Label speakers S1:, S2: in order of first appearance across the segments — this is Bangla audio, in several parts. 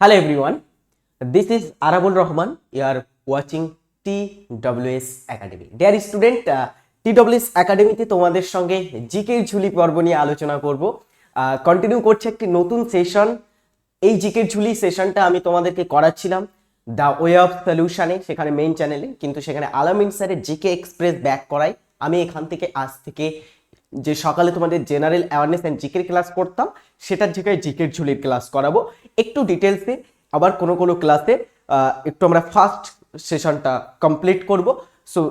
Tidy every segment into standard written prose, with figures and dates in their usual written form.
S1: Hello everyone, this is Arabul Rahman. You are watching TWS Academy. Dear student, TWS Academy তে তোমাদের সঙ্গে জিকের ঝুলি পর্ব নিয়ে আলোচনা করব। কন্টিনিউ করছে একটি নতুন সেশন। এই জিকের ঝুলি সেশনটা আমি তোমাদেরকে করাচ্ছিলাম দ্য ওয়ে অফ সলিউশনে, সেখানে মেইন চ্যানেলে, কিন্তু সেখানে আলামিন স্যারের জিকে এক্সপ্রেস ব্যাক করাই। আমি এখান থেকে আজ থেকে যে সকালে তোমাদের জেনারেল অ্যাওয়ারনেস অ্যান্ড জিকের ক্লাস করতাম, সেটার জায়গায় জিকের ঝুলির ক্লাস করাবো একটু ডিটেলসে। আবার কোনো ক্লাসে একটু আমরা ফার্স্ট সেশনটা কমপ্লিট করব। সো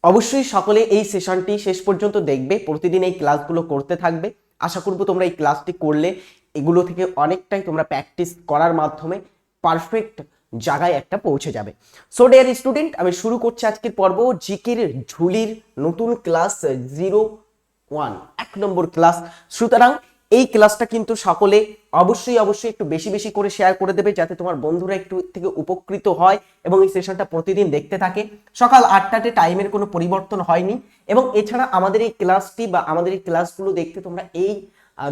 S1: অবশ্যই সকলে এই সেশনটি শেষ পর্যন্ত দেখবে, প্রতিদিন এই ক্লাসগুলো করতে থাকবে। আশা করব তোমরা এই ক্লাসটি করলে এগুলো থেকে অনেকটাই তোমরা প্র্যাকটিস করার মাধ্যমে পারফেক্ট জায়গায় একটা পৌঁছে যাবে। সো ডিয়ার স্টুডেন্ট, আমি শুরু করছি আজকের পর্ব জিকের ঝুলির নতুন ক্লাস 01, 1 নম্বর ক্লাস। সুতরাং এই ক্লাসটা কিন্তু সকলে অবশ্যই একটু বেশি বেশি করে শেয়ার করে দেবে, যাতে তোমার বন্ধুরা একটু থেকে উপকৃত হয় এবং এই সেশনটা প্রতিদিন দেখতে থাকে। সকাল 8টাতে টাইমের কোনো পরিবর্তন হয়নি, এবং এছাড়া আমাদের এই ক্লাসটি বা আমাদের এই ক্লাসগুলো দেখতে তোমরা এই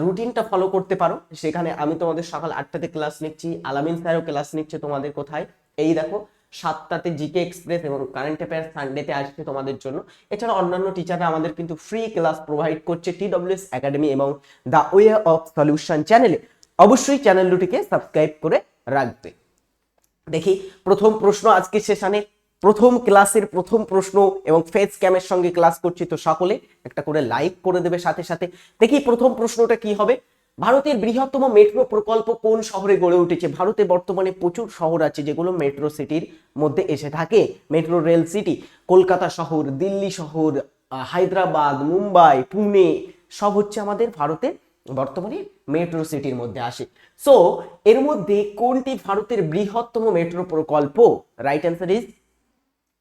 S1: রুটিনটা ফলো করতে পারো। সেখানে আমি তোমাদের সকাল 8টাতে ক্লাস নিচ্ছি, আলামিন স্যারও ক্লাস নিচ্ছে তোমাদের কোথায়, এই দেখো 7টাতে জিকে এক্সপ্রেস এবং কারেন্ট অ্যাফেয়ার্স সানডেতে আসছে তোমাদের জন্য। এছাড়া অন্যান্য টিচাররা আমাদের কিন্তু ফ্রি ক্লাস প্রোভাইড করছে TWS একাডেমি এবং দ্য ওয়ে অফ সলিউশন চ্যানেলে। অবশ্যই চ্যানেল দুটিকে সাবস্ক্রাইব করে রাখবে। দেখি প্রথম প্রশ্ন আজকে সেশনে, প্রথম ক্লাসের প্রথম প্রশ্ন, এবং ফেস ক্যামের সঙ্গে ক্লাস করছি, তো সকলে একটা করে লাইক করে দেবে সাথে সাথে। দেখি প্রথম প্রশ্নটা কি হবে। ভারতের বৃহত্তম মেট্রো প্রকল্প কোন শহরে গড়ে উঠেছে? ভারতে বর্তমানে প্রচুর শহর আছে যেগুলো মেট্রো সিটির মধ্যে এসে থাকে। মেট্রো রেল সিটি, কলকাতা শহর, দিল্লি শহর, হায়দ্রাবাদ, মুম্বাই, পুনে, সব হচ্ছে আমাদের ভারতের বর্তমানে মেট্রো সিটির মধ্যে আসে। সো এর মধ্যে কোনটি ভারতের বৃহত্তম মেট্রো প্রকল্প? রাইট অ্যান্সার ইজ,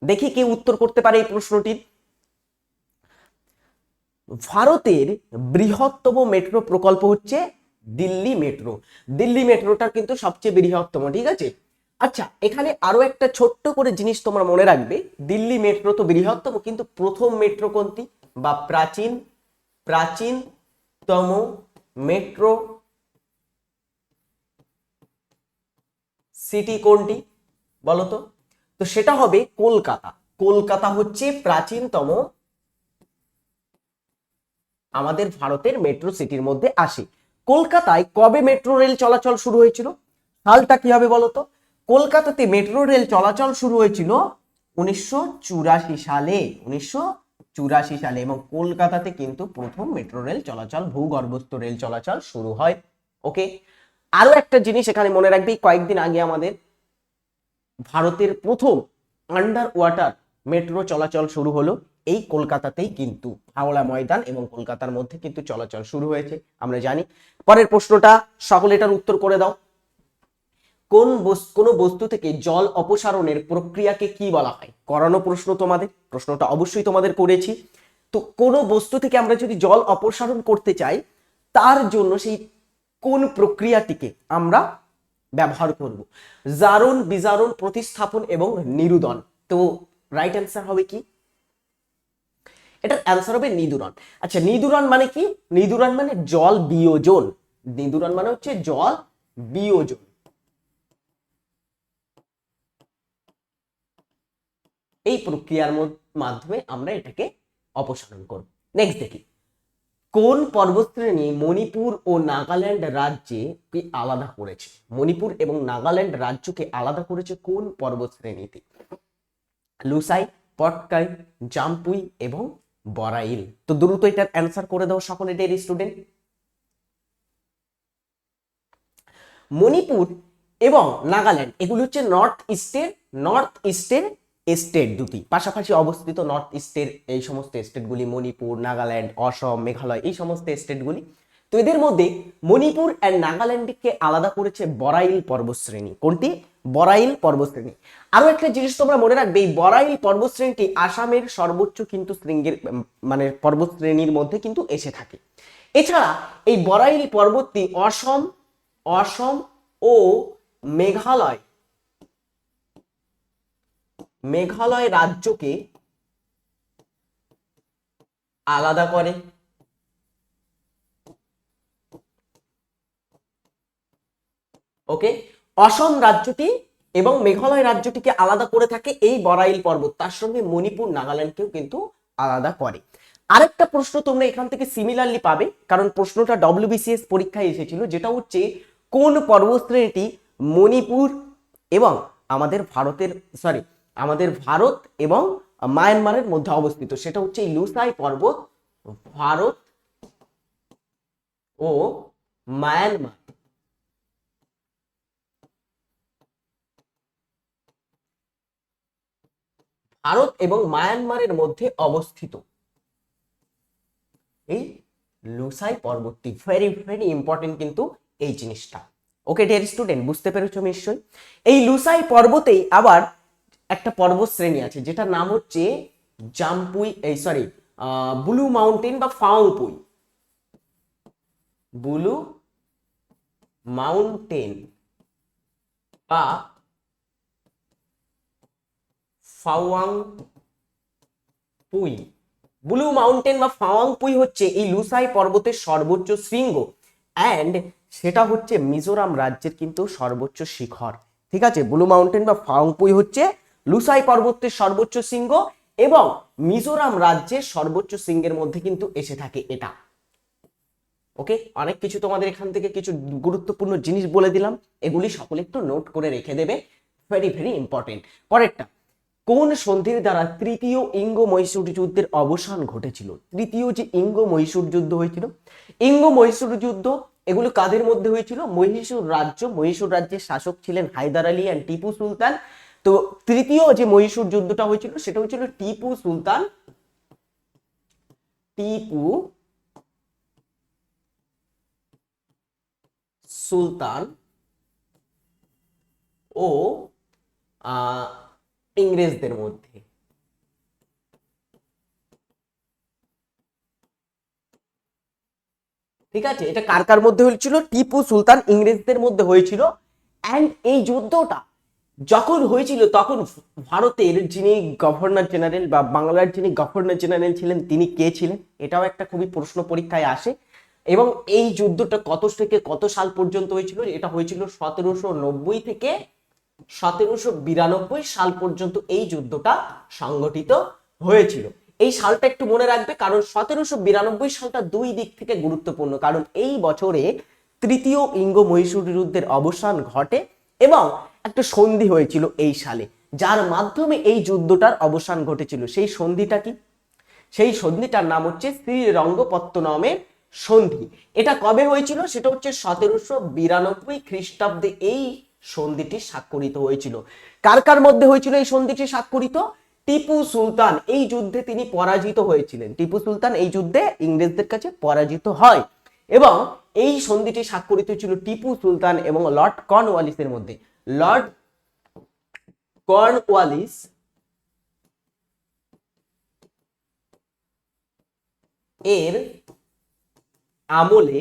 S1: দেখি কে উত্তর করতে পারে এই প্রশ্নটির। ভারতের বৃহত্তম মেট্রো প্রকল্প হচ্ছে দিল্লি মেট্রো। দিল্লি মেট্রোটা কিন্তু সবচেয়ে বৃহত্তম, ঠিক আছে। আচ্ছা, এখানে আরো একটা ছোট্ট করে জিনিস তোমরা মনে রাখবে, দিল্লি মেট্রো তো বৃহত্তম, কিন্তু প্রথম মেট্রো কোনটি বা প্রাচীনতম মেট্রো সিটি কোনটি বলতো? তো সেটা হবে কলকাতা। কলকাতা হচ্ছে প্রাচীনতম আমাদের ভারতের মেট্রো সিটির মধ্যে আসে। কলকাতায় কবে মেট্রো রেল চলাচল শুরু হয়েছিল? সালটা কি হবে বলতো? কলকাতাতে মেট্রো রেল চলাচল শুরু হয়েছিল 1984 সালে। 1984 সালে, এবং কলকাতাতে কিন্তু প্রথম মেট্রো রেল চলাচল, ভূগর্ভস্থ রেল চলাচল শুরু হয়। ওকে, আরো একটা জিনিস এখানে মনে রাখবি, কয়েকদিন আগে আমাদের ভারতের প্রথম আন্ডার ওয়াটার মেট্রো চলাচল শুরু হলো এই কলকাতাতেই, কিন্তু হাওড়া ময়দান এবং কলকাতার মধ্যে কিন্তু চলাচল শুরু হয়েছে, আমরা জানি। পরের প্রশ্নটা সকলে এটার উত্তর করে দাও। কোন বস্তু থেকে জল অপসারণের প্রক্রিয়াকে কি বলা হয়? করানো প্রশ্ন তোমাদের, প্রশ্নটা অবশ্যই তোমাদের করেছি। তো কোন বস্তু থেকে আমরা যদি জল অপসারণ করতে চাই, তার জন্য সেই কোন প্রক্রিয়াটিকে আমরা ব্যবহার করব? জারণ, বিজারণ, প্রতিস্থাপন এবং নিরুদন। তো রাইট অ্যান্সার হবে কি? এটার অ্যান্সার হবে নিদুরণ। আচ্ছা, নিদুরণ মানে কি? নিদুরণ মানে জল বিয়োজন। নিদুরণ মানে হচ্ছে জল বিয়োজন। এই প্রক্রিয়ার মাধ্যমে আমরা এটাকে অপসারণ করব। নেক্সট দেখি, কোন পর্বতশ্রেণী মণিপুর ও নাগাল্যান্ড রাজ্যে কি আলাদা করেছে? মণিপুর এবং নাগাল্যান্ড রাজ্যকে আলাদা করেছে কোন পর্বতশ্রেণীতে? লুসাই, পটকাই, জাম্পুই এবং বরাইল। তো দ্রুত এটার অ্যান্সার করে দাও সকলে ডিয়ার স্টুডেন্ট। মণিপুর এবং নাগাল্যান্ড এগুলো হচ্ছে নর্থ ইস্টের স্টেট দুটি, পাশাপাশি অবস্থিত নর্থ ইস্টের এই সমস্ত স্টেটগুলি, মণিপুর, নাগাল্যান্ড, অসম, মেঘালয়, এই সমস্ত স্টেটগুলি। তো এদের মধ্যে মণিপুর অ্যান্ড নাগাল্যান্ডকে আলাদা করেছে বরাইল পর্বতশ্রেণী। কোনটি? বরাইল পর্বতশ্রেণী। আরো একটা জিনিস তোমরা মনে রাখবে, এই বরাইল পর্বতশ্রেণীটি আসামের সর্বোচ্চ কিন্তু শৃঙ্গের মানে পর্বতশ্রেণীর মধ্যে কিন্তু এসে থাকে। এছাড়া এই বরাইল পর্বতটি অসম ও মেঘালয় রাজ্যকে আলাদা করে। ওকে, অসম রাজ্যটি এবং মেঘালয় রাজ্যটিকে আলাদা করে থাকে এই বরাইল পর্বত, তার সঙ্গে মণিপুর নাগাল্যান্ডকেও কিন্তু আলাদা করে। আরেকটা প্রশ্ন তোমরা এখান থেকে সিমিলারলি পাবে, কারণ প্রশ্নটা ডব্লিউবিসিএস পরীক্ষায় এসেছিল, যেটা হচ্ছে কোন পর্বতশ্রেণীটি মণিপুর এবং আমাদের ভারত এবং মায়ানমারের মধ্যে অবস্থিত, সেটা হচ্ছে এই লুসাই পর্বত, ভারত ও মায়ানমার ভারত এবং মায়ানমারের মধ্যে অবস্থিত এই লুসাই পর্বতটি। ভেরি ভেরি ইম্পর্টেন্ট কিন্তু এই জিনিসটা। ওকে ডিয়ার স্টুডেন্ট, বুঝতে পেরেছো নিশ্চয়ই। এই লুসাই পর্বতেই আবার একটা পর্বত শ্রেণী আছে যেটার নাম হচ্ছে ব্লু মাউন্টেন বা ফাওংপুই, ব্লু মাউন্টেন বা ফাওয়াংপুই। ব্লু মাউন্টেন বা ফাওয়াংপুই হচ্ছে এই লুসাই পর্বতের সর্বোচ্চ শৃঙ্গ, অ্যান্ড সেটা হচ্ছে মিজোরাম রাজ্যের কিন্তু সর্বোচ্চ শিখর। ঠিক আছে, ব্লু মাউন্টেন বা ফাওয়াংপুই হচ্ছে লুসাই পর্বতের সর্বোচ্চ শৃঙ্গ এবং মিজোরাম রাজ্যের সর্বোচ্চ শৃঙ্গের মধ্যে কিন্তু এসে থাকে এটা। ওকে, অনেক কিছু তোমাদের এখান থেকে কিছু গুরুত্বপূর্ণ জিনিস বলে দিলাম, এগুলি সকলে একটু নোট করে রেখে দেবে, ভেরি ভেরি ইম্পর্টেন্ট। পরেরটা, কোন সন্ধির দ্বারা তৃতীয় ইঙ্গ মহীশূর যুদ্ধের অবসান ঘটেছিল? তৃতীয় যে ইঙ্গ মহীশূর যুদ্ধ হয়েছিল, ইঙ্গ মহীশূর যুদ্ধ এগুলো কাদের মধ্যে হয়েছিল? মহীশূর রাজ্যের শাসক ছিলেন হায়দার আলী এন্ড টিপু সুলতান। তো তৃতীয় যে মহীশূর যুদ্ধটা হয়েছিল সেটা হয়েছিল টিপু সুলতান ও ইংরেজদের মধ্যে। ঠিক আছে, এটা কার কার মধ্যে হয়েছিল? টিপু সুলতান ইংরেজদের মধ্যে হয়েছিল। অ্যান্ড এই যুদ্ধটা যখন হয়েছিল তখন ভারতের যিনি গভর্নর জেনারেল বা বাংলার যিনি গভর্নর জেনারেল ছিলেন তিনি কে ছিলেন, এটাও একটা খুবই প্রশ্ন পরীক্ষায় আসে। এবং এই যুদ্ধটা কত থেকে কত সাল পর্যন্ত হয়েছিল? এটা হয়েছিল 1790 থেকে 1792 সাল পর্যন্ত এই যুদ্ধটা সংগঠিত হয়েছিল। এই সালটা একটু মনে রাখবে, কারণ 1792 সালটা দুই দিক থেকে গুরুত্বপূর্ণ, কারণ এই বছরে তৃতীয় ইঙ্গ মহীশূর যুদ্ধের অবসান ঘটে এবং একটা সন্ধি হয়েছিল এই সালে, যার মাধ্যমে এই যুদ্ধটার অবসান ঘটেছিল। সেই সন্ধিটা কি? সেই সন্ধিটার নাম হচ্ছে শ্রীরঙ্গপত্তনমের সন্ধি। এটা কবে হয়েছিল? সেটা হচ্ছে 1792 খ্রিস্টাব্দে এই সন্ধিটি স্বাক্ষরিত হয়েছিল। কার কার মধ্যে হয়েছিল এই সন্ধিটি স্বাক্ষরিত? টিপু সুলতান এই যুদ্ধে তিনি পরাজিত হয়েছিলেন। টিপু সুলতান এই যুদ্ধে ইংরেজদের কাছে পরাজিত হয় এবং এই সন্ধিটি স্বাক্ষরিত ছিল টিপু সুলতান এবং লর্ড কর্নওয়ালিসের মধ্যে। লর্ড কর্নওয়ালিস এর আমলে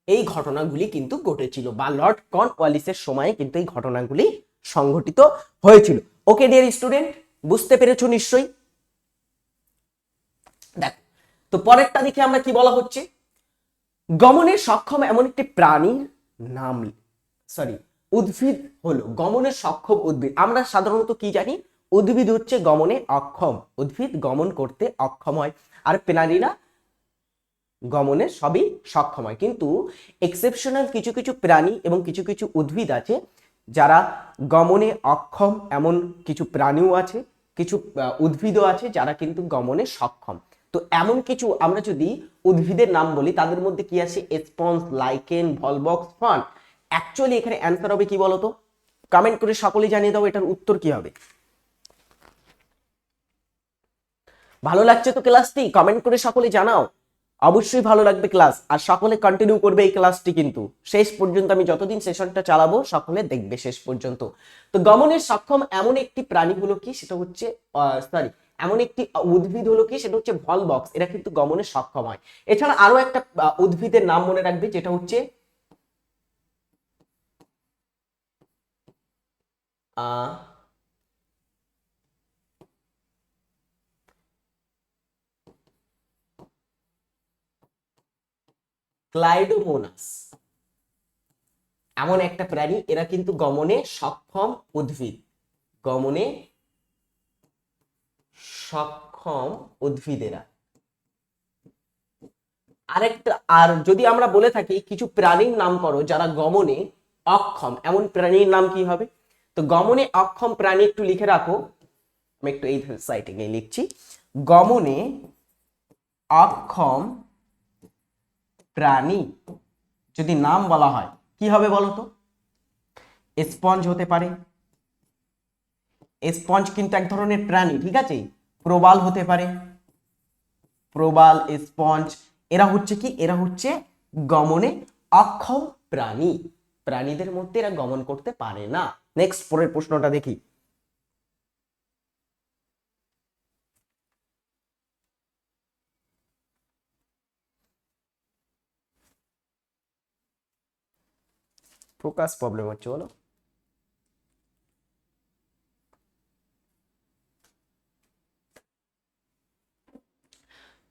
S1: এই ঘটনাগুলি কিন্তু ঘটেছিল, বা লর্ড কর্নওয়ালিসের সময়ে কিন্তু এই ঘটনাগুলি সংঘটিত হয়েছিল। ওকে ডিয়ার স্টুডেন্ট, বুঝতে পেরেছো নিশ্চয়ই। দেখ, তো পরেরটা দেখে আমরা কি বলা হচ্ছে, গমনে সক্ষম এমন একটি প্রাণীর নাম, উদ্ভিদ হলো গমনে সক্ষম উদ্ভিদ। আমরা সাধারণত কি জানি? উদ্ভিদ হচ্ছে গমনে অক্ষম, উদ্ভিদ গমন করতে অক্ষম হয়, আর প্রাণীরা গমনে সবই সক্ষম হয়। কিন্তু এক্সেপশনাল কিছু কিছু প্রাণী এবং কিছু কিছু উদ্ভিদ আছে যারা গমনে অক্ষম, এমন কিছু প্রাণীও আছে, কিছু উদ্ভিদও আছে যারা কিন্তু গমনে সক্ষম। তো এমন কিছু আমরা যদি উদ্ভিদের নাম বলি, তাদের মধ্যে কি আছে? Sponge, lichen, Volvox, fern. Actually এখানে অ্যান্সার হবে কি বলতো? কমেন্ট করে সকলেই জানিয়ে দাও এটার উত্তর কি হবে। ভালো লাগছে তো ক্লাসটি? কমেন্ট করে সকলে জানাও। অবশ্যই ভালো লাগবে ক্লাস, আর সকলে কন্টিনিউ করবে এই ক্লাসটি, কিন্তু শেষ পর্যন্ত আমি যতদিন সেশনটা চালাবো সকলে দেখবে শেষ পর্যন্ত। তো গমনের সক্ষম এমন একটি প্রাণী হলো কি? সেটা হচ্ছে এমন একটি উদ্ভিদ হলো কি? সেটা হচ্ছে ভলবক্স। এরা কিন্তু গমনে সক্ষম হয়। এছাড়া আরো একটা উদ্ভিদের নাম মনে রাখবে, যেটা হচ্ছে ক্লাইডোমোনাস। এমন একটা প্রাণী, এরা কিন্তু গমনে সক্ষম উদ্ভিদ, গমনে সক্ষম উদ্ভিদেরা। আরেকটা, আর যদি আমরা বলে থাকি কিছু প্রাণীর নাম করো যারা গমনে অক্ষম, এমন প্রাণীর নাম কি হবে? তো গমনে অক্ষম প্রাণী একটু লিখে রাখো, আমি একটু এই সাইটে গিয়ে লিখছি। গমনে অক্ষম প্রাণী যদি নাম বলা হয় কি হবে বলো তো? স্পঞ্জ হতে পারে, স্পঞ্জ কিন্তু এক ধরনের প্রাণী, ঠিক আছে। প্রবাল হতে পারে, প্রবাল, স্পঞ্জ, এরা হচ্ছে কি, এরা হচ্ছে গমনে অক্ষম প্রাণী, প্রাণীদের মধ্যে এরা গমন করতে পারে না। নেক্সট, পরের প্রশ্নটা দেখি। ফোকাস প্রবলেম হচ্ছে বলো।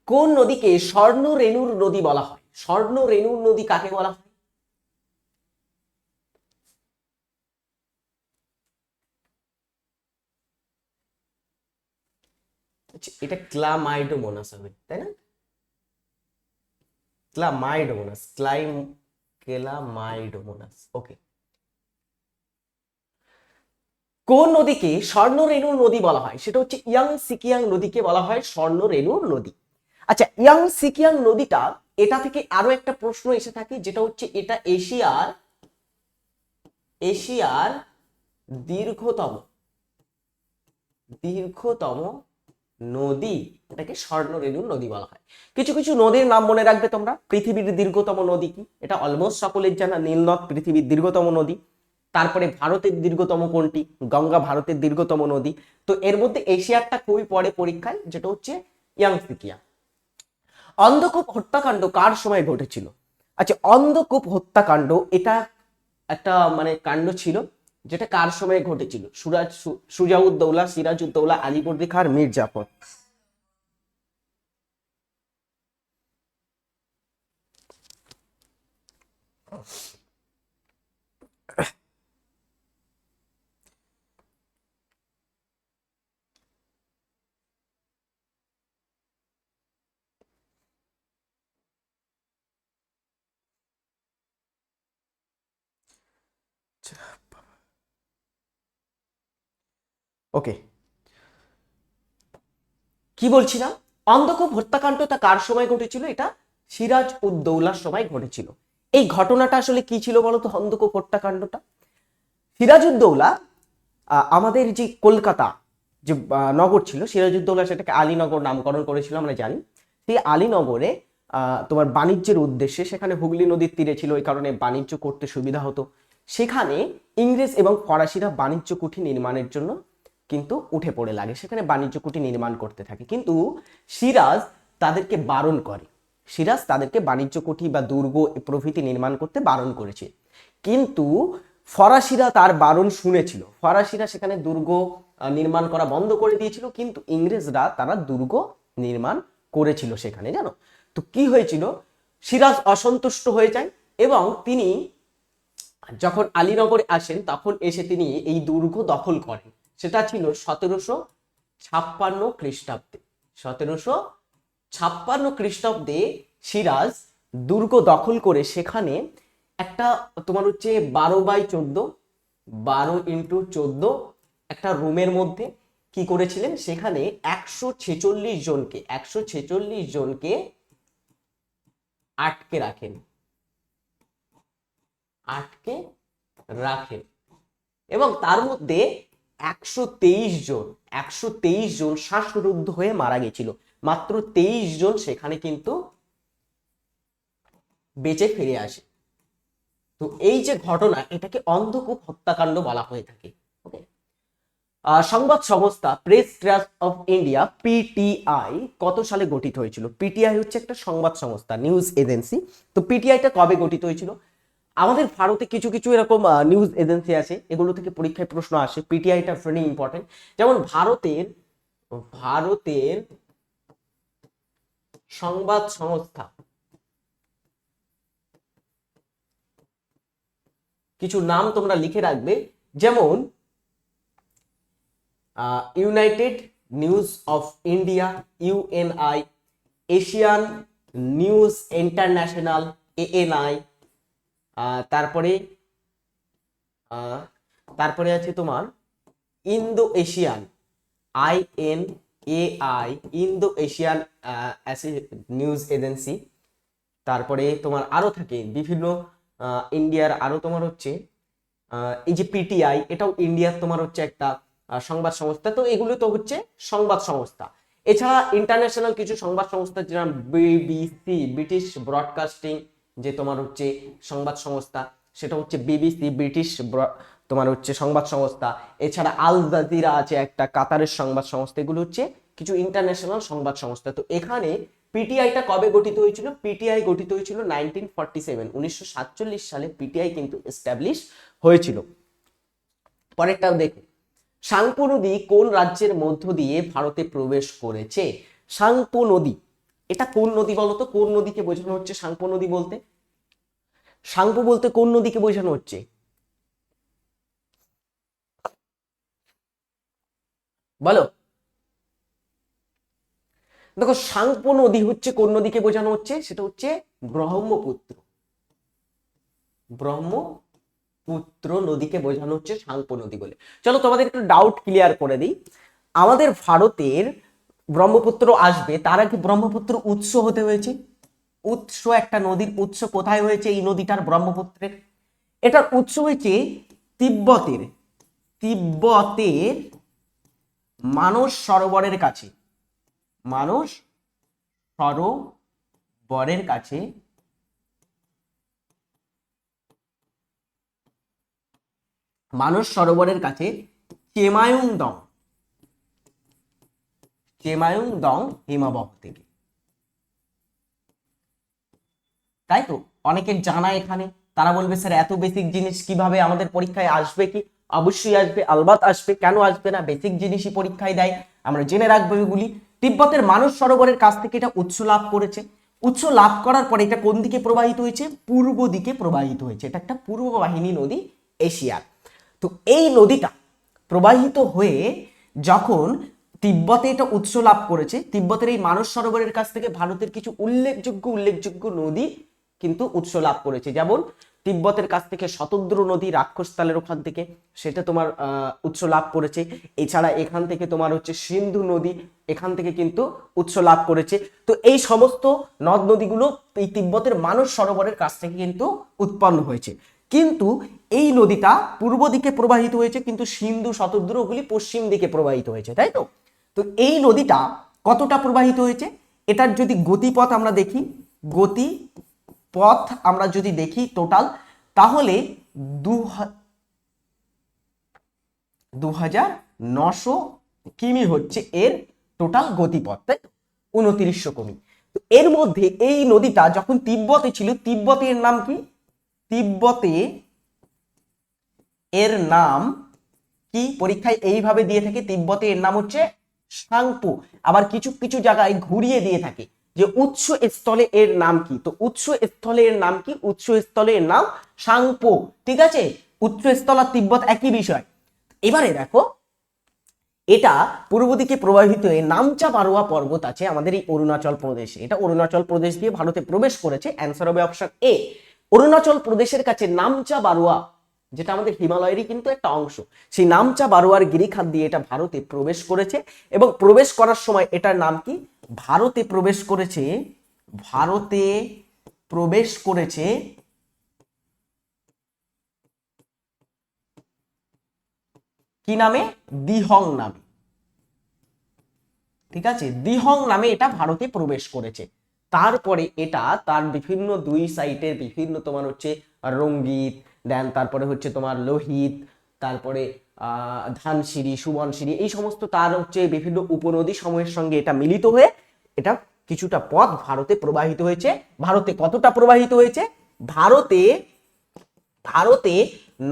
S1: কোন নদীকে স্বর্ণরেণুর নদী বলা হয়? স্বর্ণরেণুর নদী কাকে বলা হয়? আচ্ছা, এটা ক্লামাইডোমোনাস হবে, তাই না? ক্লামাইডোমোনাস, ক্লামাইডোমোনাস, ওকে। কোন নদীকে স্বর্ণরেণুর নদী বলা হয়? সেটা হচ্ছে ইয়াং সিকিয়াং নদীকে বলা হয় স্বর্ণরেণুর নদী। আচ্ছা, ইয়াং সিকিয়াং নদীটা, এটা থেকে আরো একটা প্রশ্ন এসে থাকে, যেটা হচ্ছে এটা এশিয়ার এশিয়ার দীর্ঘতম দীর্ঘতম নদী, এটাকে স্বর্ণরেণুর নদী বলা হয়। কিছু কিছু নদীর নাম মনে রাখবে তোমরা। পৃথিবীর দীর্ঘতম নদী কি? এটা অলমোস্ট সকলের জানা, নীলনদ পৃথিবীর দীর্ঘতম নদী। তারপরে ভারতের দীর্ঘতম কোনটি? গঙ্গা ভারতের দীর্ঘতম নদী। তো এর মধ্যে এশিয়ারটা খুবই পড়ে পরীক্ষায়, যেটা হচ্ছে ইয়াংসিকিয়া। অন্ধকূপ হত্যাকাণ্ড কার সময় ঘটেছিল? আচ্ছা, অন্ধকূপ হত্যাকাণ্ড এটা একটা মানে কাণ্ড ছিল, যেটা কার সময় ঘটেছিল? সুজাউদ্দৌলা, সিরাজউদ্দৌলা, আলীবর্দী খাঁ, মীর জাফর। ওকে, কি বলছিলাম? অন্ধকূপ হত্যাকাণ্ডটা কার সময় ঘটেছিল? এটা সিরাজ উদ্দৌলার সময় ঘটেছিল। এই ঘটনাটা আসলে কি ছিল বলতো? অন্ধকূপ হত্যাকাণ্ডটা, সিরাজউদ্দৌলা আমাদের যে কলকাতা যে নগর ছিল, সিরাজউদ্দৌলা সেটাকে আলীনগর নামকরণ করেছিল আমরা জানি। সেই আলীনগরে তোমার বাণিজ্যের উদ্দেশ্যে, সেখানে হুগলি নদীর তীরে ছিল, ওই কারণে বাণিজ্য করতে সুবিধা হতো। সেখানে ইংরেজ এবং ফরাসিরা বাণিজ্য কুঠি নির্মাণের জন্য কিন্তু উঠে পড়ে লাগে, সেখানে বাণিজ্য কুঠি নির্মাণ করতে থাকে। কিন্তু সিরাজ তাদেরকে বারণ করে, সিরাজ তাদেরকে বাণিজ্য কুঠি বা দুর্গ প্রভৃতি নির্মাণ করতে বারণ করেছে। কিন্তু ফরাসিরা তার বারণ শুনেছিল, ফরাসিরা সেখানে দুর্গ নির্মাণ করা বন্ধ করে দিয়েছিল, কিন্তু ইংরেজরা তারা দুর্গ নির্মাণ করেছিল সেখানে, জানো তো কি হয়েছিল? সিরাজ অসন্তুষ্ট হয়ে যায় এবং তিনি যখন আলীনগরে আসেন তখন এসে তিনি এই দুর্গ দখল করেন। সেটা ছিল 1756 খ্রিস্টাব্দে। 1756 খ্রিস্টাব্দে সিরাজ দুর্গ দখল করে সেখানে একটা তোমার হচ্ছে 12x14, 12x14 একটা রুমের মধ্যে কি করেছিলেন, সেখানে 146 জনকে আটকে রাখেন, আটকে রাখেন। এবং তার মধ্যে 123 জন শ্বাসরুদ্ধ হয়ে মারা গেছিল। মাত্র 23 জন সেখানে কিন্তু বেঁচে ফিরে আসে। তো এই যে ঘটনা, এটাকে অন্ধকূপ হত্যাকাণ্ড বলা হয়ে থাকে। ওকে, সংবাদ সংস্থা press trust of India, PTI, কত সালে গঠিত হয়েছিল? পিটিআই হচ্ছে একটা সংবাদ সংস্থা, নিউজ এজেন্সি। তো পিটিআইটা কবে গঠিত হয়েছিল? আমাদের ভারতে কিছু কিছু এরকম নিউজ এজেন্সি আছে, এগুলো থেকে পরীক্ষায় প্রশ্ন আসে। পিটিআইটা ভেরি ইম্পর্টেন্ট। যেমন ভারতের ভারতের সংবাদ সংস্থা কিছু নাম তোমরা লিখে রাখবে, যেমন United news of India, UNI, Asian news international, ANI, তারপরে তারপরে আছে তোমার Indo Asian, INAI, Indo Asian news agency. তারপরে তোমার আরো থাকে বিভিন্ন ইন্ডিয়ার আরো তোমার হচ্ছে এই যে পিটিআই, এটাও ইন্ডিয়ার তোমার হচ্ছে একটা সংবাদ সংস্থা। তো এগুলো তো হচ্ছে সংবাদ সংস্থা। এছাড়া ইন্টারন্যাশনাল কিছু সংবাদ সংস্থা, যেমন বিবিসি, ব্রিটিশ ব্রডকাস্টিং যে তোমার হচ্ছে সংবাদ সংস্থা, সেটা হচ্ছে বিবিসি, ব্রিটিশ তোমার হচ্ছে সংবাদ সংস্থা। এছাড়া আল জাজিরা আছে একটা কাতারের সংবাদ সংস্থা। এগুলো হচ্ছে কিছু ইন্টারন্যাশনাল সংবাদ সংস্থা। তো এখানে পিটিআইটা কবে গঠিত হয়েছিল? পিটিআই গঠিত হয়েছিল 1947 সালে পিটিআই কিন্তু এস্টাবলিশ হয়েছিল। পরেরটাও দেখো, সাংপো নদী কোন রাজ্যের মধ্য দিয়ে ভারতে প্রবেশ করেছে? সাংপো নদী এটা কোন নদী বলতো? কোন নদীকে বোঝানো হচ্ছে সাংপো নদী বলতে? সাংপো বলতে কোন নদীকে বোঝানো হচ্ছে? বলো। দেখো, সাংপো নদী হচ্ছে কোন নদীকে বোঝানো হচ্ছে? সেটা হচ্ছে ব্রহ্মপুত্র। ব্রহ্মপুত্র নদীকে বোঝানো হচ্ছে সাংপো নদী বলে। চলো তোমাদের একটু ডাউট ক্লিয়ার করে দিই। আমাদের ভারতের ব্রহ্মপুত্র আসবে, তার আগে ব্রহ্মপুত্র উৎস হতে হয়েছে। উৎস, একটা নদীর উৎস কোথায় হয়েছে? এই নদীটার, ব্রহ্মপুত্রের। এটার উৎস হয়েছে তিব্বতের তিব্বতের মানস সরোবরের কাছে। মানস সরোবরের কাছে মানস সরোবরের কাছে চেমায়ুংদং হিমবাহ থেকে। তাই তো অনেকের জানা এখানে, তারা বলবে স্যার এত বেসিক জিনিস কিভাবে আমাদের পরীক্ষায় আসবে? কি অবশ্যই আসবে, আলবাত আসবে, কেন আসবে না? বেসিক জিনিসই পরীক্ষায় দেয়, আমরা জেনে রাখবো এগুলি। তিব্বতের মানস সরোবরের কাছ থেকে এটা উৎস লাভ করেছে। উৎস লাভ করার পরে এটা কোন দিকে প্রবাহিত হয়েছে? পূর্ব দিকে প্রবাহিত হয়েছে। এটা একটা পূর্ব বাহিনী নদী এশিয়ার। তো এই নদীটা প্রবাহিত হয়ে যখন তিব্বতে এটা উৎস লাভ করেছে, তিব্বতের এই মানস সরোবরের কাছ থেকে ভারতের কিছু উল্লেখযোগ্য নদী কিন্তু উৎস লাভ করেছে। যেমন তিব্বতের কাছ থেকে শতদ্রু নদী, রাক্ষসতালের ওখান থেকে, সেটা তোমার উৎস লাভ করেছে। এছাড়া এখান থেকে তোমার হচ্ছে সিন্ধু নদী, এখান থেকে কিন্তু উৎস লাভ করেছে। তো এই সমস্ত নদ নদীগুলো এই তিব্বতের মানস সরোবরের কাছ থেকে কিন্তু উৎপন্ন হয়েছে। কিন্তু এই নদীটা পূর্ব দিকে প্রবাহিত হয়েছে, কিন্তু সিন্ধু শতদ্রু ওগুলি পশ্চিম দিকে প্রবাহিত হয়েছে, তাই তো? তো এই নদীটা কতটা প্রবাহিত হয়েছে? এটার যদি গতিপথ আমরা দেখি, গতিপথ আমরা যদি দেখি টোটাল, তাহলে 2900 কিমি হচ্ছে এর টোটাল গতিপথ, তাই তো? 2900 কিমি। তো এর মধ্যে এই নদীটা যখন তিব্বতে ছিল, তিব্বতে এর নাম কি? তিব্বতে এর নাম কি? পরীক্ষায় এইভাবে দিয়ে থাকে, তিব্বতে এর নাম হচ্ছে সাংপো। আবার কিছু কিছু জায়গায় ঘুরিয়ে দিয়ে থাকে যে উৎস স্থলে এর নাম কি। তো উৎস স্থলে এর নাম কি? উৎস স্থলে এর নাম সাংপো, ঠিক আছে? উৎস স্থল আর তিব্বত একই বিষয়। এবারে দেখো, এটা পূর্ব দিকে প্রবাহিত হয়ে নামচা বারোয়া পর্বত আছে আমাদের এই অরুণাচল প্রদেশে। এটা অরুণাচল প্রদেশ দিয়ে ভারতে প্রবেশ করেছে। অ্যান্সার হবে অপশন এ। অরুণাচল প্রদেশের কাছে নামচা বারোয়া, যেটা আমাদের হিমালয়েরই কিন্তু একটা অংশ, সেই নামচা বারোয়ার গিরিখাত দিয়ে এটা ভারতে প্রবেশ করেছে। এবং প্রবেশ করার সময় এটার নাম কি? ভারতে প্রবেশ করেছে কি নামে? দিহং নামে, ঠিক আছে? দিহং নামে এটা ভারতে প্রবেশ করেছে। তারপরে এটা তার বিভিন্ন দুই সাইটের বিভিন্ন তোমার হচ্ছে রঙ্গিত, দেন তারপরে হচ্ছে তোমার লোহিত, তারপরে ধানসিঁড়ি, সুবনসিঁড়ি, এই সমস্ত তার হচ্ছে বিভিন্ন উপনদী সমূহের সঙ্গে এটা মিলিত হয়ে এটা কিছুটা পথ ভারতে প্রবাহিত হয়েছে। ভারতে কতটা প্রবাহিত হয়েছে? ভারতে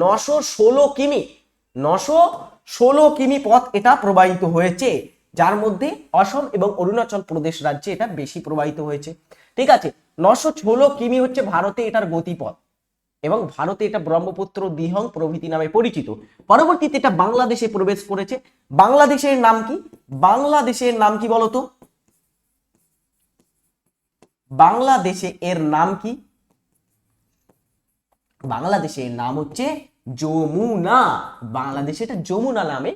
S1: 916 কিমি পথ এটা প্রবাহিত হয়েছে, যার মধ্যে অসম এবং অরুণাচল প্রদেশ রাজ্যে এটা বেশি প্রবাহিত হয়েছে, ঠিক আছে? 916 কিমি হচ্ছে ভারতে এটার গতিপথ। এবং ভারতে এটা ব্রহ্মপুত্র, দিহং প্রভৃতি নামে পরিচিত। পরবর্তীতে এটা বাংলাদেশে প্রবেশ করেছে। বাংলাদেশের নাম কি? বাংলাদেশের নাম কি বলতো? বাংলাদেশে এর নাম কি? বাংলাদেশের নাম হচ্ছে যমুনা। বাংলাদেশে এটা যমুনা নামে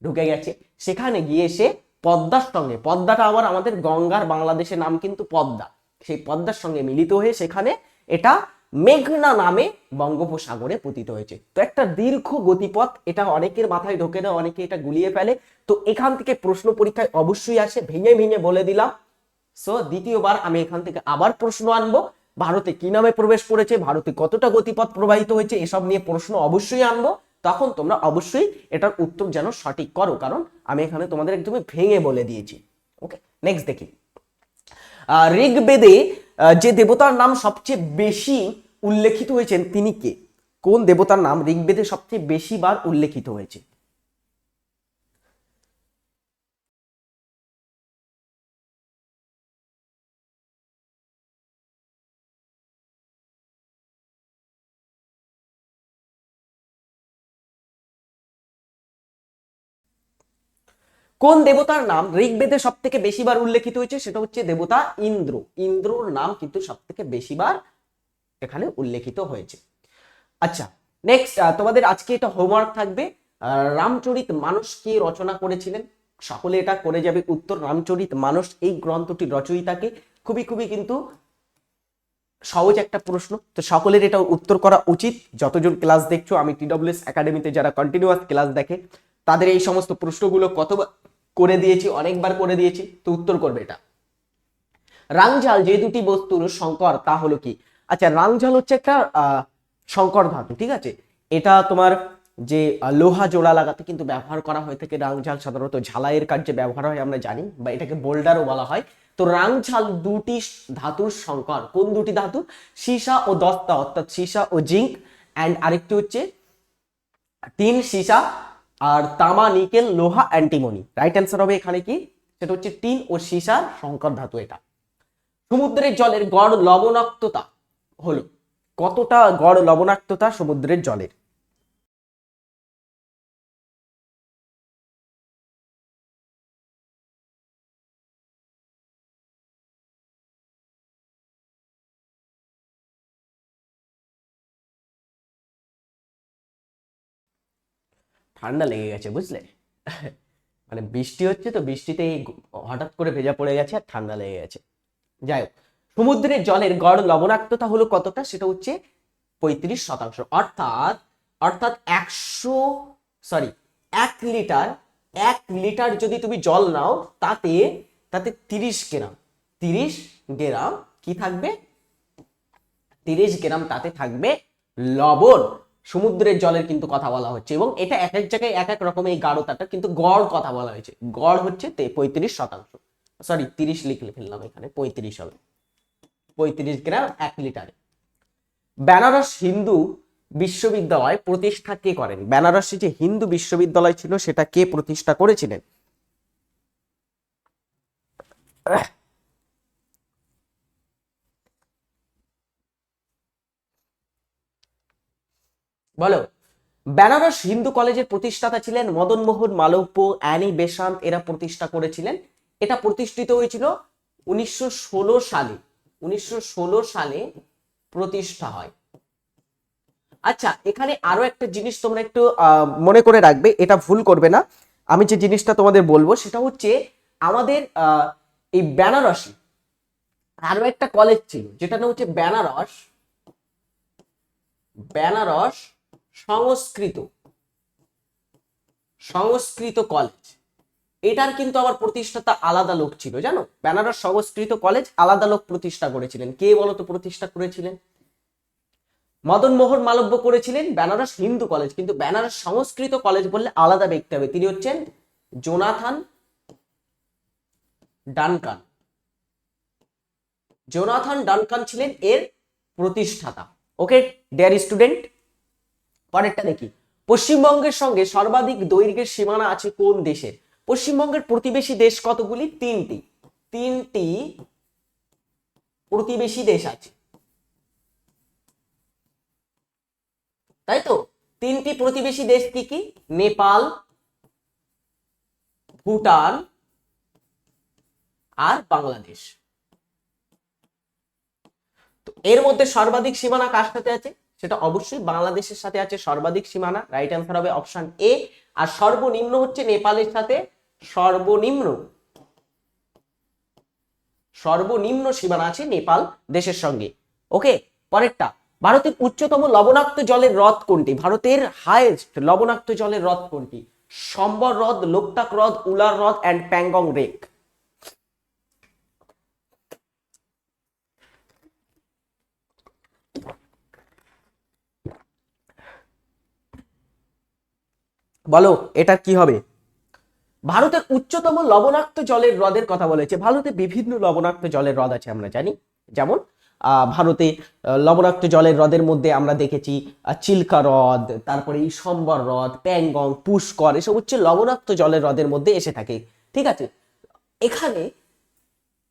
S1: ঢুকে গেছে। সেখানে গিয়ে সে পদ্মার সঙ্গে, পদ্মাটা আবার আমাদের গঙ্গার, বাংলাদেশের নাম কিন্তু পদ্মা, সেই পদ্মার সঙ্গে মিলিত হয়ে সেখানে এটা মেঘনা নামে বঙ্গোপসাগরে পতিত হয়েছে। তো একটা দীর্ঘ গতিপথ, এটা অনেকের মাথায় ঢোকে না, অনেকে এটা গুলিয়ে ফেলে। তো এখান থেকে প্রশ্ন পরীক্ষায় অবশ্যই আসে, ভেঙে ভেঙে বলে দিলাম। সো দ্বিতীয়বার আমি এখান থেকে আবার প্রশ্ন আনবো, ভারতে কি নামে প্রবেশ করেছে, ভারতে কতটা গতিপথ প্রবাহিত হয়েছে, এসব নিয়ে প্রশ্ন অবশ্যই আনবো। তখন তোমরা অবশ্যই এটার উত্তর যেন সঠিক করো, কারণ আমি এখানে তোমাদের একদমই ভেঙে বলে দিয়েছি। ওকে, নেক্সট দেখি। ঋগ্বেদে যে দেবতার নাম সবচেয়ে বেশি উল্লেখিত হয়েছেন তিনি কে? কোন দেবতার নাম ঋগ্বেদে সবচেয়ে বেশি বার উল্লেখিত হয়েছে? কোন দেবতার নাম ঋগ্বেদে সব থেকে বেশিবার উল্লেখিত হয়েছে? সেটা হচ্ছে দেবতা ইন্দ্র। ইন্দ্রর নাম কিন্তু সব থেকে বেশিবার এখানে উল্লেখিত হয়েছে। আচ্ছা, নেক্সট তোমাদের আজকে এটা হোমওয়ার্ক থাকবে। রামচরিত মানস কে রচনা করেছিলেন? সকলে এটা করে যাবে উত্তর। রামচরিত মানস এই গ্রন্থটির রচয়িতাকে। খুবই খুবই কিন্তু সহজ একটা প্রশ্ন, তো সকলের এটা উত্তর করা উচিত। যতজন ক্লাস দেখছো, আমি TWS একাডেমিতে যারা কন্টিনিউয়াস ক্লাস দেখে তাদের এই সমস্ত প্রশ্নগুলো কতবার করে দিয়েছি, অনেকবার করে দিয়েছি, তো উত্তর করবে এটা। রাংঝাল যে দুটি বস্তুর সংকর তা হলো কি? আচ্ছা, রাংঝাল হচ্ছে একটা সংকর ধাতু, ঠিক আছে। এটা তোমার যে লোহা জোড়া লাগাতে কিন্তু ব্যবহার করা হয়ে থাকে। রাংঝাল সাধারণত ঝালাইয়ের কাজে ব্যবহার হয়, আমরা জানি, বা এটাকে বোল্ডারও বলা হয়। তো রাংঝাল দুটি ধাতুর সংকর। কোন দুটি ধাতু? সীসা ও দস্তা, অর্থাৎ সীসা ও জিঙ্ক। অ্যান্ড আরেকটি হচ্ছে টিন, সীসা, আর তামা, নিকেল, লোহা, অ্যান্টিমনি। রাইট অ্যান্সার হবে এখানে কি? সেটা হচ্ছে টিন ও সীসার সংকর ধাতু এটা। সমুদ্রের জলের গড় লবণাক্ততা হলো কতটা? গড় লবণাক্ততা সমুদ্রের জলের। ঠান্ডা লেগে গেছে বুঝলে। মানে বৃষ্টি হচ্ছে, তো বৃষ্টিতে হঠাৎ করে ভেজা পড়ে গেছে আর ঠান্ডা লেগে গেছে। যাই হোক, সমুদ্রের জলের গড় লবণাক্ততা হলো কতটা? সেটা হচ্ছে 35%। অর্থাৎ অর্থাৎ 1 লিটার, 1 লিটার যদি তুমি জল নাও, তাতে তাতে 30 গ্রাম, 30 গ্রাম কি থাকবে? 30 গ্রাম তাতে থাকবে লবণ। সমুদ্রের জলের কিন্তু কথা বলা হচ্ছে, এবং এটা এক এক জায়গায় এক এক রকম এই গাঢ়তাটা, কিন্তু গড় কথা বলা হয়েছে। গড় হচ্ছে 35%। সরি, 30 লিখে ফেললাম, এখানে 35 হবে। 35 গ্রাম 1 লিটারে। বেনারস হিন্দু বিশ্ববিদ্যালয় প্রতিষ্ঠা কে করেন? বেনারসে যে হিন্দু বিশ্ববিদ্যালয় ছিল সেটা কে প্রতিষ্ঠা করেছিলেন? বলো। বেনারস হিন্দু কলেজের প্রতিষ্ঠাতা ছিলেন মদন মোহন মালব্য, অ্যানি বেসান্ত, এরা প্রতিষ্ঠা করেছিলেন। এটা প্রতিষ্ঠিত হয়েছিল 1916 সালে। 1916 সালে প্রতিষ্ঠা হয়। আচ্ছা, এখানে আরো একটা জিনিস তোমরা একটু মনে করে রাখবে, এটা ভুল করবে না। আমি যে জিনিসটা তোমাদের বলবো সেটা হচ্ছে, আমাদের এই বেনারসে আরো একটা কলেজ ছিল, যেটা নাম হচ্ছে বেনারস বেনারস সংস্কৃত সংস্কৃত কলেজ। এটার কিন্তু আবার প্রতিষ্ঠাতা আলাদা লোক ছিল, জানো। বেনারস সংস্কৃত কলেজ আলাদা লোক প্রতিষ্ঠা করেছিলেন। কে বলতো প্রতিষ্ঠা করেছিলেন? মদন মোহন মালব্য করেছিলেন বেনারস হিন্দু কলেজ, কিন্তু বেনারস সংস্কৃত কলেজ বললে আলাদা ব্যক্তি হবে। তিনি হচ্ছেন জোনাথন ডানকান। জোনাথন ডানকান ছিলেন এর প্রতিষ্ঠাতা। ওকে ডিয়ার স্টুডেন্ট, পরেরটা দেখি। পশ্চিমবঙ্গের সঙ্গে সর্বাধিক দৈর্ঘ্যের সীমানা আছে কোন দেশের? পশ্চিমবঙ্গের প্রতিবেশী দেশ কতগুলি? তিনটি প্রতিবেশী দেশ আছে। তাই তো? তিনটি প্রতিবেশী দেশ কি কি? নেপাল, ভুটান আর বাংলাদেশ। তো এর মধ্যে সর্বাধিক সীমানা কার সাথে আছে? সেটা অবশ্যই বাংলাদেশের সাথে আছে সর্বাধিক সীমানা, রাইট অ্যান্সার হবে অপশন এ। আর সর্বনিম্ন হচ্ছে নেপালের সাথে, সর্বনিম্ন সর্বনিম্ন সীমানা আছে নেপাল দেশের সঙ্গে। ওকে, পরেরটা, ভারতের উচ্চতম লবণাক্ত জলের হ্রদ কোনটি? ভারতের হাইয়েস্ট লবণাক্ত জলের হ্রদ কোনটি? সম্বর হ্রদ, লোকটাক হ্রদ, উলার হ্রদ এন্ড প্যাংগং লেক। বলো এটা কি হবে? ভারতের উচ্চতম লবণাক্ত জলের হ্রদের কথা বলেছে। ভারতে বিভিন্ন লবণাক্ত জলের হ্রদ আছে আমরা জানি, যেমন ভারতে লবণাক্ত জলের হ্রদের মধ্যে আমরা দেখেছি চিল্কা হ্রদ, তারপরে এই সম্বর হ্রদ, প্যাংগং, পুষ্কর, এসব হচ্ছে লবণাক্ত জলের হ্রদের মধ্যে এসে থাকে। ঠিক আছে, এখানে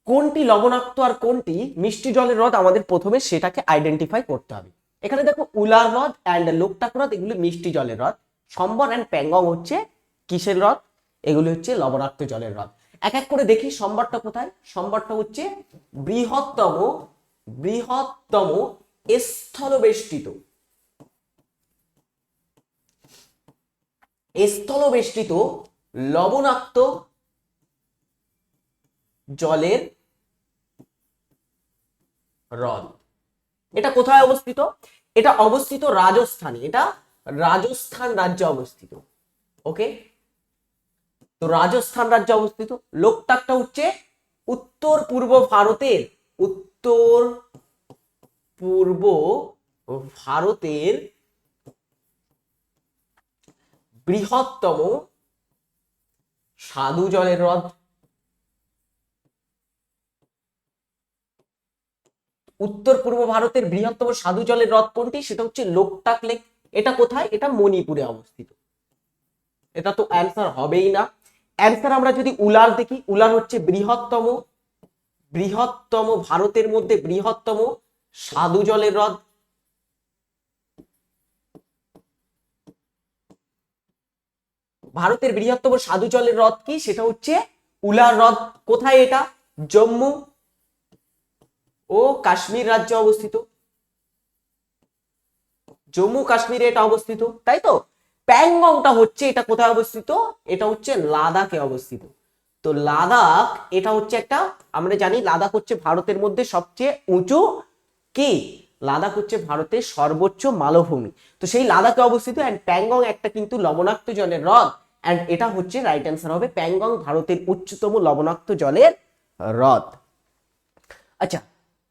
S1: কোনটি লবণাক্ত আর কোনটি মিষ্টি জলের হ্রদ আমাদের প্রথমে সেটাকে আইডেন্টিফাই করতে হবে। এখানে দেখো উলার হ্রদ অ্যান্ড লোকটাক হ্রদ এগুলো মিষ্টি জলের হ্রদ, সম্বর অ্যান্ড প্যাংগং হচ্ছে কিসের হ্রদ? এগুলো হচ্ছে লবণাক্ত জলের হ্রদ। এক এক করে দেখি। সম্বরটা কোথায়? সম্বরটা হচ্ছে বৃহত্তম বৃহত্তম স্থলবেষ্টিত স্থলবেষ্টিত লবণাক্ত জলের হ্রদ। এটা কোথায় অবস্থিত? এটা অবস্থিত রাজস্থানে, এটা রাজস্থান রাজ্যে অবস্থিত। ওকে, তো রাজস্থান রাজ্যে অবস্থিত। লোকটাকটা হচ্ছে উত্তর পূর্ব ভারতের, উত্তর পূর্ব ভারতের বৃহত্তম স্বাদু জলের হ্রদ। উত্তর পূর্ব ভারতের বৃহত্তম স্বাদু জলের হ্রদ কোনটি? সেটা হচ্ছে লোকটাক লেক। এটা কোথায়? এটা মণিপুরে অবস্থিত। এটা তো অ্যান্সার হবেই না। অ্যান্সার আমরা যদি উলার দেখি, উলার হচ্ছে বৃহত্তম বৃহত্তম ভারতের মধ্যে বৃহত্তম স্বাদু জলের হ্রদ। ভারতের বৃহত্তম স্বাদু জলের হ্রদ কি? সেটা হচ্ছে উলার হ্রদ। কোথায় এটা? জম্মু ও কাশ্মীর রাজ্যে অবস্থিত। জম্মু কাশ্মীরে এটা অবস্থিত, তাই তো? প্যাংগংটা হচ্ছে, এটা কোথায় অবস্থিত? এটা হচ্ছে লাদাখে অবস্থিত। তো লাদাখ, এটা হচ্ছে একটা, আমরা জানি লাদাখ হচ্ছে ভারতের মধ্যে সবচেয়ে উঁচু কি? লাদাখ হচ্ছে ভারতের সর্বোচ্চ মালভূমি। তো সেই লাদাখে অবস্থিত। এন্ড প্যাংগং একটা কিন্তু লবণাক্ত জলের হ্রদ, এন্ড এটা হচ্ছে রাইট অ্যান্সার হবে প্যাংগং ভারতের উচ্চতম লবণাক্ত জলের হ্রদ। আচ্ছা,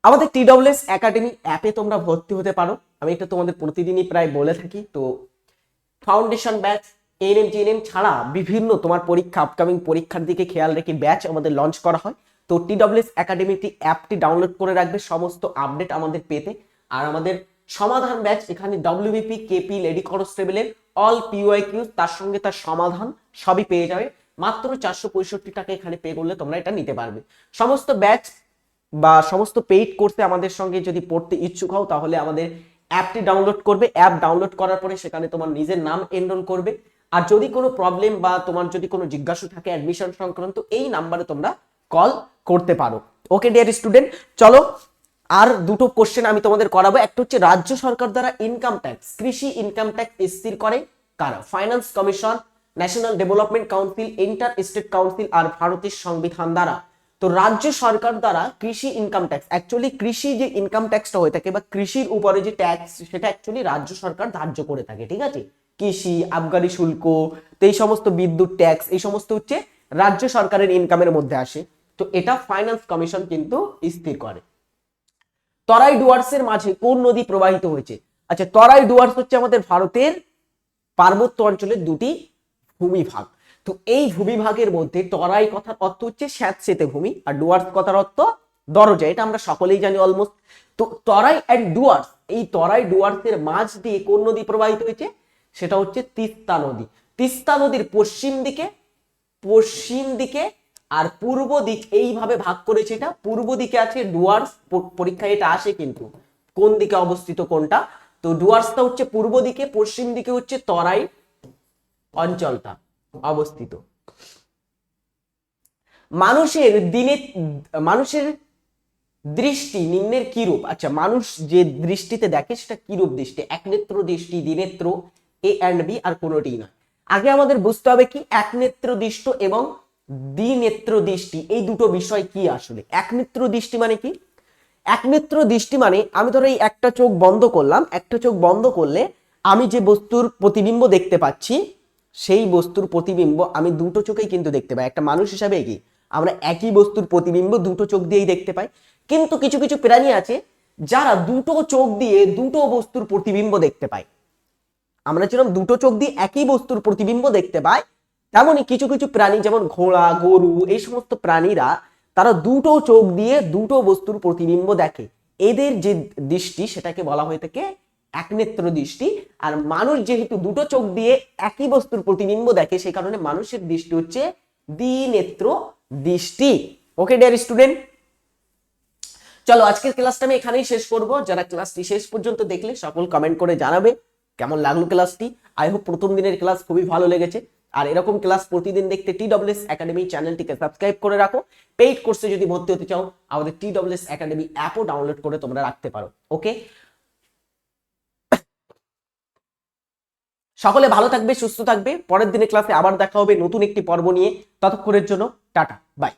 S1: আমাদের TWS একাডেমি অ্যাপে তোমরা ভর্তি হতে পারো। আমি এটা তোমাদের প্রতিদিনই প্রায় বলে থাকি। তো ফাউন্ডেশন ব্যাচ, এএনএম জিএনএম ছাড়া বিভিন্ন তোমার পরীক্ষা, আপকামিং পরীক্ষার দিকে খেয়াল রেখে ব্যাচ আমাদের লঞ্চ করা হয়। তো TWS একাডেমিটি অ্যাপটি ডাউনলোড করে রাখবে সমস্ত আপডেট আমাদের পেতে। আর আমাদের সমাধান ব্যাচ, এখানে WBP, কেপি, লেডি কনস্টেবলের অল PYQ তার সঙ্গে তার সমাধান সবই পেয়ে যাবে। মাত্র 465 টাকা এখানে পে করলে তোমরা এটা নিতে পারবে। সমস্ত ব্যাচ বা সমস্ত পেইড কোর্সে আমাদের সঙ্গে যদি পড়তে ইচ্ছুক হও, তাহলে আমাদের অ্যাপটি ডাউনলোড করবে। অ্যাপ ডাউনলোড করার পরে সেখানে তোমার নিজের নাম এনরোল করবে। আর যদি কোনো প্রবলেম বা তোমার যদি কোনো জিজ্ঞাসা থাকে অ্যাডমিশন সংক্রান্ত, এই নাম্বারে তোমরা কল করতে পারো। ওকে ডিয়ার স্টুডেন্ট, চলো আর দুটো কোশ্চেন আমি তোমাদের করাবো। একটা হচ্ছে রাজ্য সরকার দ্বারা ইনকাম ট্যাক্স, কৃষি ইনকাম ট্যাক্স স্থির করে কারা? Finance commission, national development council, inter state council আর ভারতের সংবিধান দ্বারা। তো রাজ্য সরকার দ্বারা কৃষি ইনকাম ট্যাক্স, অ্যাকচুয়ালি কৃষি যে ইনকাম ট্যাক্সটা হয়ে থাকে বা কৃষির উপরে যে ট্যাক্স, সেটা অ্যাকচুয়ালি রাজ্য সরকার ধার্য করে থাকে। ঠিক আছে, কৃষি, আবগারি শুল্ক, তো এই সমস্ত বিদ্যুৎ ট্যাক্স, এই সমস্ত হচ্ছে রাজ্য সরকারের ইনকামের মধ্যে আসে। তো এটা ফাইন্যান্স কমিশন কিন্তু স্থির করে। তরাই ডুয়ার্সের মাঝে কোন নদী প্রবাহিত হয়েছে? আচ্ছা, তরাই ডুয়ার্স হচ্ছে আমাদের ভারতের পার্বত্য অঞ্চলের দুটি ভূমিভাগ। তো এই ভূমিভাগের মধ্যে তরাই কথার অর্থ হচ্ছে স্যাঁতসেঁতে ভূমি, আর ডুয়ার্স কথার অর্থ দরজা। এটা আমরা সকলেই জানি অলমোস্ট। তো তরাই এন্ড ডুয়ার্স, এই তরাই ডুয়ার্সের মাঝ দিয়ে কোন নদী প্রবাহিত হয়েছে? সেটা হচ্ছে তিস্তা নদী। তিস্তা নদীর পশ্চিম দিকে আর পূর্ব দিক এইভাবে ভাগ করেছে। এটা পূর্ব দিকে আছে ডুয়ার্স, পরীক্ষায় এটা আসে কিন্তু কোন দিকে অবস্থিত কোনটা? তো ডুয়ার্সটা হচ্ছে পূর্ব দিকে, পশ্চিম দিকে হচ্ছে তরাই অঞ্চলটা অবস্থিত। মানুষের দৃষ্টি নিম্নের কিরূপ? আচ্ছা, মানুষ যে দৃষ্টিতে দেখে সেটা কিরূপ দৃষ্টি? একনেত্র দৃষ্টি, দ্বিনেত্র, এ অ্যান্ড বি, আর কোনোটি নয়। আগে আমাদের বুঝতে হবে কি একনেত্র দৃষ্টি এবং দ্বিনেত্র দৃষ্টি এই দুটো বিষয় কি আসলে। একনেত্র দৃষ্টি মানে কি? একনেত্র দৃষ্টি মানে আমি ধরো এই একটা চোখ বন্ধ করলাম, একটা চোখ বন্ধ করলে আমি যে বস্তুর প্রতিবিম্ব দেখতে পাচ্ছি সেই বস্তুর প্রতিবিম্ব আমি দুটো চোখেই কিন্তু দেখতে পাই। একটা মানুষ হিসাবে কি আমরা একই বস্তুর প্রতিবিম্ব দুটো চোখ দিয়েই দেখতে পাই। কিন্তু কিছু কিছু প্রাণী আছে যারা দুটো চোখ দিয়ে দুটো বস্তুর প্রতিবিম্ব দেখতে পায়। আমরা যেরকম দুটো চোখ দিয়ে একই বস্তুর প্রতিবিম্ব দেখতে পাই, তেমনই কিছু কিছু প্রাণী যেমন ঘোড়া, গরু, এই সমস্ত প্রাণীরা তারা দুটো চোখ দিয়ে দুটো বস্তুর প্রতিবিম্ব দেখে। এদের যে দৃষ্টি সেটাকে বলা হয়ে থাকে একনেত্র দৃষ্টি। আর মানুষ যেহেতু দুটো চোখ দিয়ে একই বস্তুর প্রতিবিম্ব দেখে, সেই কারণে মানুষের দৃষ্টি হচ্ছে দ্বিনেত্র দৃষ্টি। ওকে ডিয়ার স্টুডেন্ট, চলো আজকের ক্লাসটা আমি এখানেই শেষ করব। যারা ক্লাসটি শেষ পর্যন্ত দেখলে সকল কমেন্ট করে জানাবে কেমন লাগলো ক্লাসটি। আই হোপ প্রথম দিনের ক্লাস খুবই ভালো লেগেছে। আর এরকম ক্লাস প্রতিদিন দেখতে TWS একাডেমি চ্যানেলটিকে সাবস্ক্রাইব করে রাখো। পেইড কোর্সে যদি ভর্তি হতে চাও আমাদের TWS একাডেমি অ্যাপও ডাউনলোড করে তোমরা রাখতে পারো। ওকে, সকলে ভালো থাকবে, সুস্থ থাকবে। পরের দিনের ক্লাসে আবার দেখা হবে নতুন একটি পর্ব নিয়ে। ততক্ষণের জন্য টাটা, বাই।